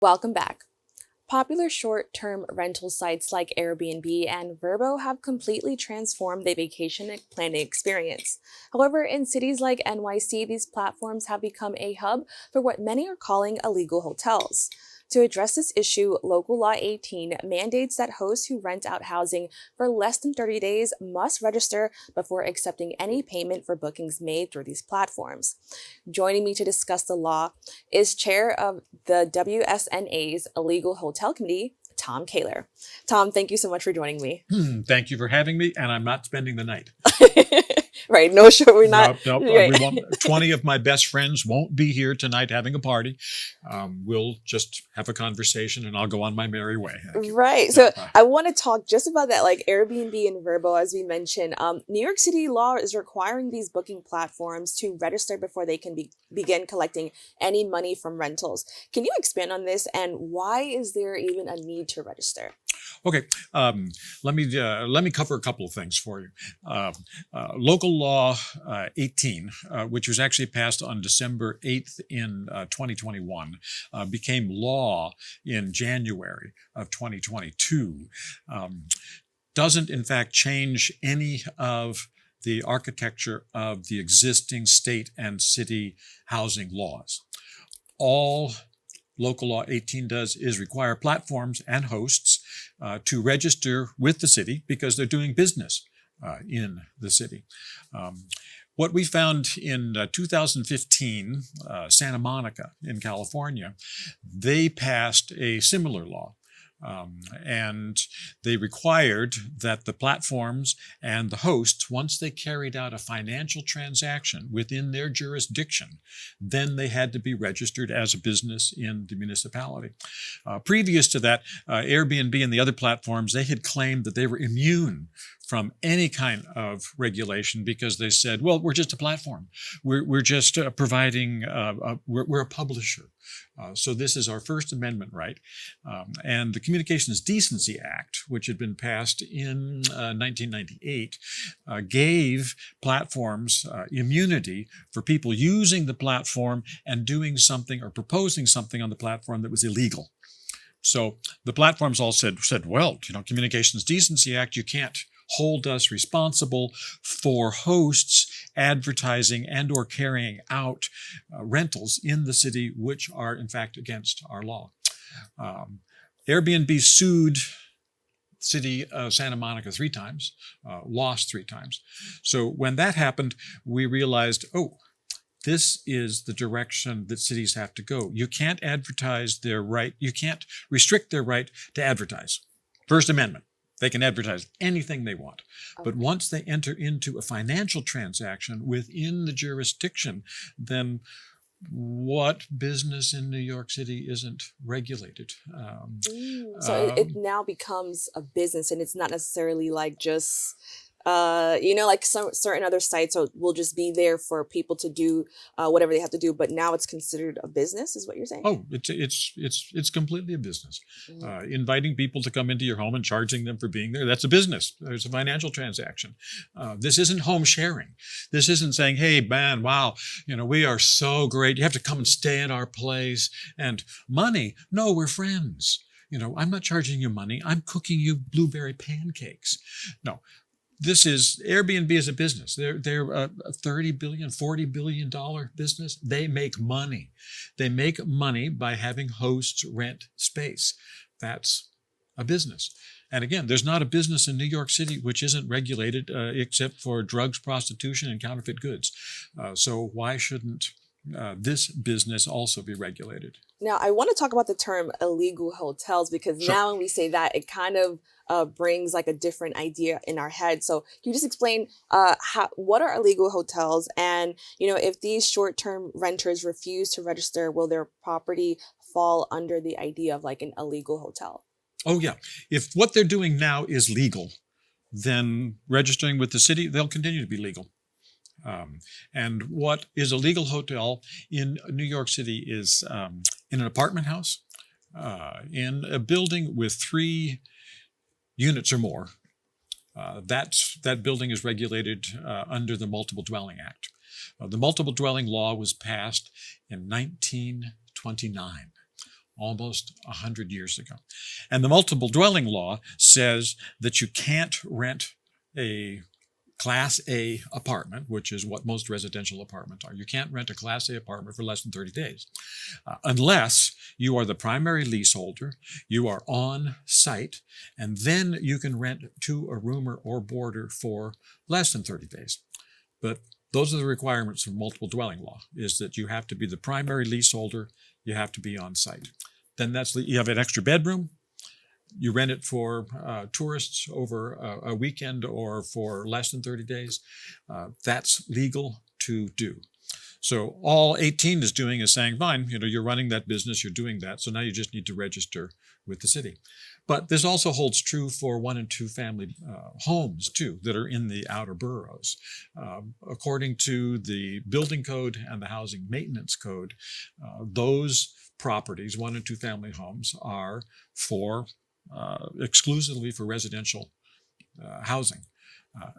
Welcome back. Popular short-term rental sites like Airbnb and Vrbo have completely transformed the vacation planning experience. However, in cities like NYC, these platforms have become a hub for what many are calling illegal hotels. To address this issue, Local Law 18 mandates that hosts who rent out housing for less than 30 days must register before accepting any payment for bookings made through these platforms. Joining me to discuss the law is Chair of the WSNA's Illegal Hotel Committee, Tom Cayle. Tom, thank you so much for joining me. Thank you for having me, and I'm not spending the night. Right, no, sure, we're not. Nope. Right. 20 of my best friends won't be here tonight having a party. We'll just have a conversation, and I'll go on my merry way. Right. So I want to talk just about that, like Airbnb and Vrbo, as we mentioned. New York City law is requiring these booking platforms to register before they can begin collecting any money from rentals. Can you expand on this, and why is there even a need to register? Okay, let me cover a couple of things for you. Local Law 18, which was actually passed on December 8th in 2021, became law in January of 2022. Doesn't in fact change any of the architecture of the existing state and city housing laws. All Local Law 18 does is require platforms and hosts to register with the city because they're doing business in the city. What we found in 2015, Santa Monica in California, they passed a similar law. And they required that the platforms and the hosts, once they carried out a financial transaction within their jurisdiction, then they had to be registered as a business in the municipality. Previous to that, Airbnb and the other platforms, they had claimed that they were immune from any kind of regulation because they said, well, we're just a platform. We're just providing, we're a publisher. So this is our First Amendment right. And the Communications Decency Act, which had been passed in 1998, gave platforms immunity for people using the platform and doing something or proposing something on the platform that was illegal. So the platforms all said, well, Communications Decency Act, you can't hold us responsible for hosts advertising and or carrying out rentals in the city, which are in fact against our law. Airbnb sued city of Santa Monica 3 times, lost 3 times. So when that happened, we realized, this is the direction that cities have to go. You can't advertise their right, you can't restrict their right to advertise. First Amendment. They can advertise anything they want. But once they enter into a financial transaction within the jurisdiction, then what business in New York City isn't regulated? So it now becomes a business, and it's not necessarily like just like some certain other sites will just be there for people to do whatever they have to do, but now it's considered a business, is what you're saying? Oh, it's completely a business. Inviting people to come into your home and charging them for being there, that's a business. There's a financial transaction. This isn't home sharing. This isn't saying, hey, man, wow, we are so great. You have to come and stay in our place. And money, no, we're friends. I'm not charging you money. I'm cooking you blueberry pancakes. No. This is Airbnb is a business. They're a $30 billion, $40 billion business. They make money. They make money by having hosts rent space. That's a business. And again, there's not a business in New York City which isn't regulated except for drugs, prostitution, and counterfeit goods. So why shouldn't this business also be regulated? Now, I want to talk about the term illegal hotels because now when we say that, it kind of brings like a different idea in our head. So can you just explain what are illegal hotels? And, if these short-term renters refuse to register, will their property fall under the idea of like an illegal hotel? Oh, yeah. If what they're doing now is legal, then registering with the city, they'll continue to be legal. And what is a legal hotel in New York City is in an apartment house, in a building with 3 units or more. That building is regulated under the Multiple Dwelling Act. The Multiple Dwelling Law was passed in 1929. almost 100 years ago. And the multiple dwelling law says that you can't rent a Class A apartment, which is what most residential apartments are. You can't rent a Class A apartment for less than 30 days unless you are the primary leaseholder, you are on site, and then you can rent to a roomer or boarder for less than 30 days. But those are the requirements of multiple dwelling law, is that you have to be the primary leaseholder, you have to be on site. Then you have an extra bedroom, you rent it for tourists over a weekend or for less than 30 days. That's legal to do. So all 18 is doing is saying, fine, you're running that business, you're doing that, so now you just need to register with the city. But this also holds true for 1 and 2 family homes, too, that are in the outer boroughs. According to the building code and the housing maintenance code, those properties, 1 and 2 family homes, are exclusively for residential housing.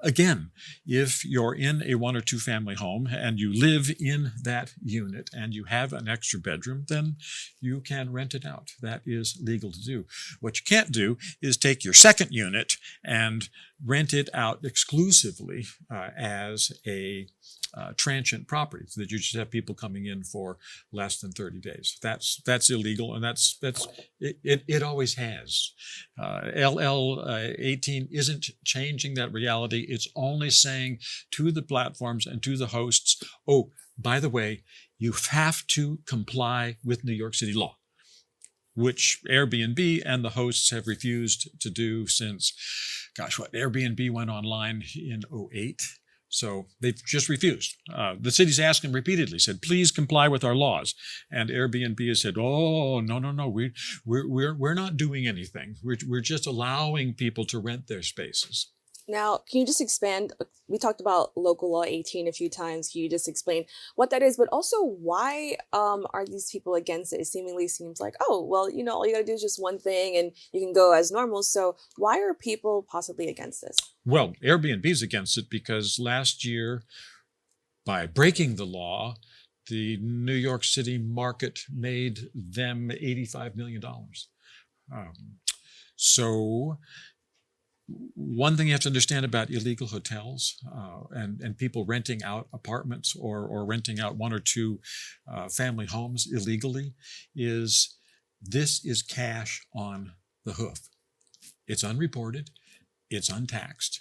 Again, if you're in a 1 or 2 family home and you live in that unit and you have an extra bedroom, then you can rent it out. That is legal to do. What you can't do is take your second unit and rent it out exclusively as a transient property, so that you just have people coming in for less than 30 days. That's illegal, and it always has. LL 18 isn't changing that reality. It's only saying to the platforms and to the hosts, oh, by the way, you have to comply with New York City law, which Airbnb and the hosts have refused to do since, Airbnb went online in 2008. So they've just refused. The city's asked them repeatedly, said, please comply with our laws. And Airbnb has said, oh, no, we're not doing anything. We're just allowing people to rent their spaces. Now, can you just expand? We talked about local law 18 a few times. Can you just explain what that is, but also why are these people against it? It seemingly seems like, oh, well, all you got to do is just one thing and you can go as normal. So why are people possibly against this? Well, Airbnb is against it because last year, by breaking the law, the New York City market made them $85 million. So one thing you have to understand about illegal hotels and people renting out apartments or renting out 1 or 2 family homes illegally is this is cash on the hoof. It's unreported. It's untaxed.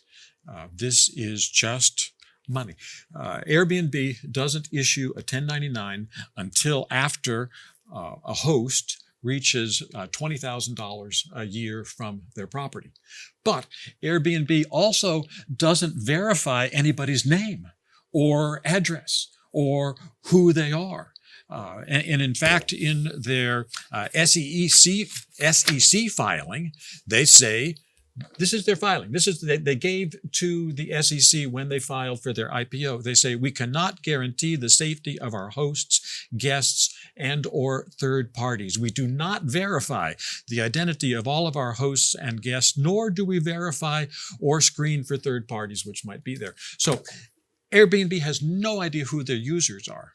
This is just money. Airbnb doesn't issue a 1099 until after a host reaches $20,000 a year from their property. But Airbnb also doesn't verify anybody's name or address or who they are. And in fact, in their SEC filing, they say, this is their filing. They gave to the SEC when they filed for their IPO. They say, we cannot guarantee the safety of our hosts, guests, and or third parties. We do not verify the identity of all of our hosts and guests, nor do we verify or screen for third parties which might be there. So Airbnb has no idea who their users are.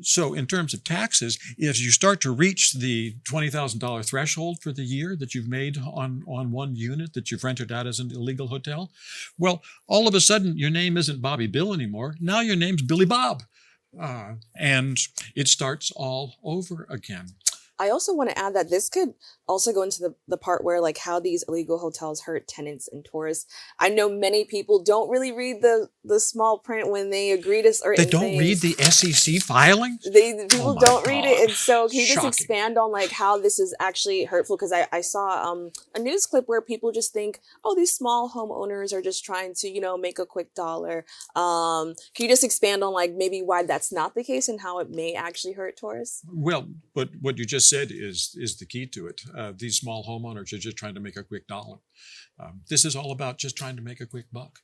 So in terms of taxes, if you start to reach the $20,000 threshold for the year that you've made on one unit that you've rented out as an illegal hotel, well, all of a sudden your name isn't Bobby Bill anymore. Now your name's Billy Bob. And it starts all over again. I also want to add that this could also go into the part where how these illegal hotels hurt tenants and tourists. I know many people don't really read the small print when they agree to certain things. They don't read the SEC filing? People don't read it. And so can you Shocking. just expand on how this is actually hurtful? Because I saw a news clip where people just think, oh, these small homeowners are just trying to, make a quick dollar. Can you just expand on maybe why that's not the case and how it may actually hurt tourists? Well, but what you just said is the key to it. These small homeowners are just trying to make a quick dollar. This is all about just trying to make a quick buck.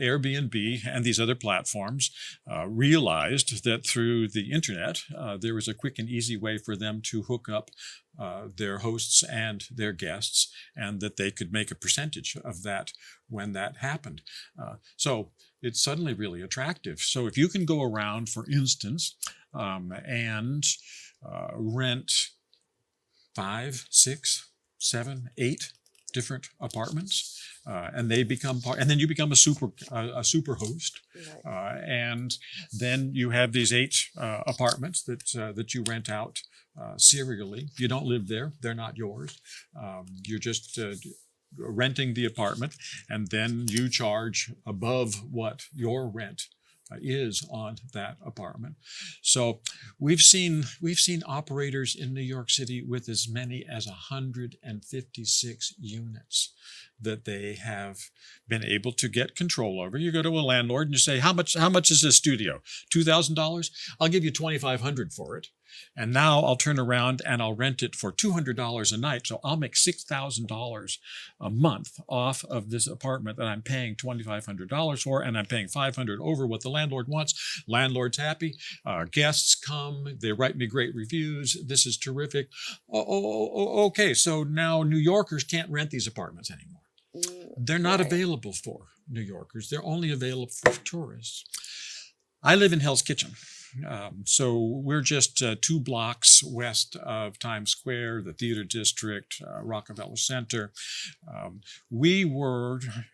Airbnb and these other platforms realized that through the internet, there was a quick and easy way for them to hook up their hosts and their guests, and that they could make a percentage of that when that happened. So it's suddenly really attractive. So if you can go around, for instance, and rent 5, 6, 7, 8 different apartments, and they become part. And then you become a super host, Right. and then you have these 8 apartments that you rent out serially. You don't live there; they're not yours. You're just renting the apartment, and then you charge above what your rent is on that apartment. So we've seen operators in New York City with as many as 156 units that they have been able to get control over. You go to a landlord and you say, how much is this studio? $2,000? I'll give you $2,500 for it. And now I'll turn around and I'll rent it for $200 a night. So I'll make $6,000 a month off of this apartment that I'm paying $2,500 for, and I'm paying $500 over what the landlord wants. Landlord's happy. Guests come. They write me great reviews. This is terrific. Okay. So now New Yorkers can't rent these apartments anymore. They're not available for New Yorkers. They're only available for tourists. I live in Hell's Kitchen. So we're just 2 blocks west of Times Square, the Theater District, Rockefeller Center.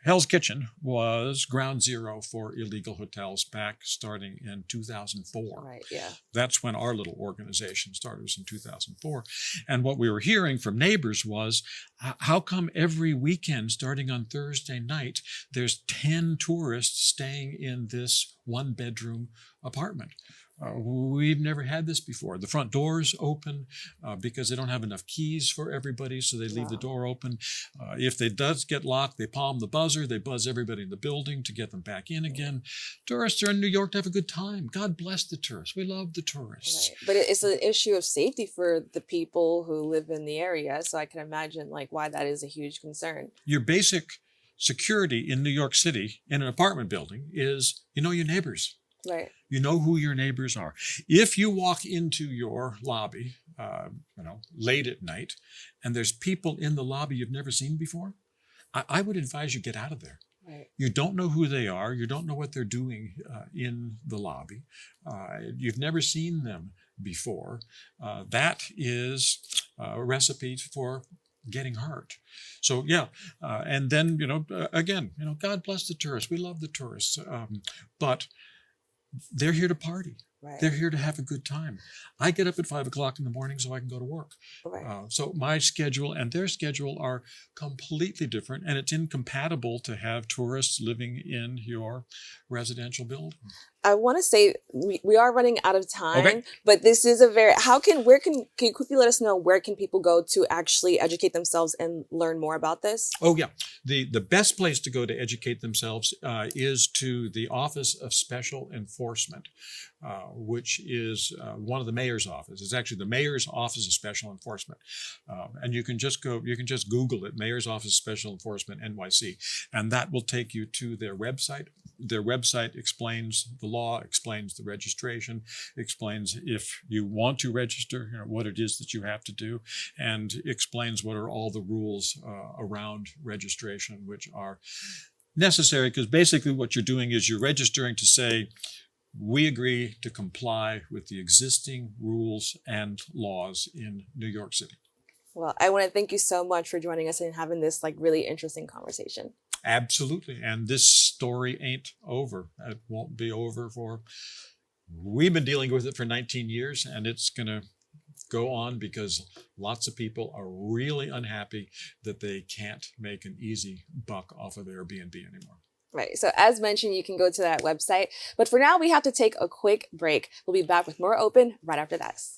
Hell's Kitchen was ground zero for illegal hotels back starting in 2004. Right, yeah. That's when our little organization started, was in 2004. And what we were hearing from neighbors was, how come every weekend, starting on Thursday night, there's 10 tourists staying in this 1-bedroom apartment? We've never had this before. The front door's open because they don't have enough keys for everybody, so they leave the door open. If they does get locked, they palm the buzzer. They buzz everybody in the building to get them back in again. Tourists are in New York to have a good time. God bless the tourists. We love the tourists. Right. But it's an issue of safety for the people who live in the area, so I can imagine why that is a huge concern. Your basic security in New York City in an apartment building is your neighbors. Right. You know who your neighbors are. If you walk into your lobby, late at night, and there's people in the lobby you've never seen before, I would advise you get out of there. Right. You don't know who they are. You don't know what they're doing in the lobby. You've never seen them before. That is a recipe for getting hurt. So and then again, God bless the tourists. We love the tourists, but they're here to party. Right. They're here to have a good time. I get up at 5 o'clock in the morning so I can go to work. Right. So my schedule and their schedule are completely different, and it's incompatible to have tourists living in your residential building. I want to say we are running out of time, Okay. but this is can you quickly let us know where can people go to actually educate themselves and learn more about this? Oh, yeah. The best place to go to educate themselves is to the Office of Special Enforcement, which is one of the mayor's offices. It's actually the Mayor's Office of Special Enforcement. And you can just Google it, Mayor's Office of Special Enforcement, NYC, and that will take you to their website. Their website explains the law, explains the registration, explains if you want to register, what it is that you have to do, and explains what are all the rules around registration, which are necessary, because basically what you're doing is you're registering to say, we agree to comply with the existing rules and laws in New York City. Well, I want to thank you so much for joining us and having this really interesting conversation. Absolutely. And this story ain't over. It won't be over we've been dealing with it for 19 years, and it's going to go on because lots of people are really unhappy that they can't make an easy buck off of Airbnb anymore. Right. So as mentioned, you can go to that website. But for now, we have to take a quick break. We'll be back with more Open right after this.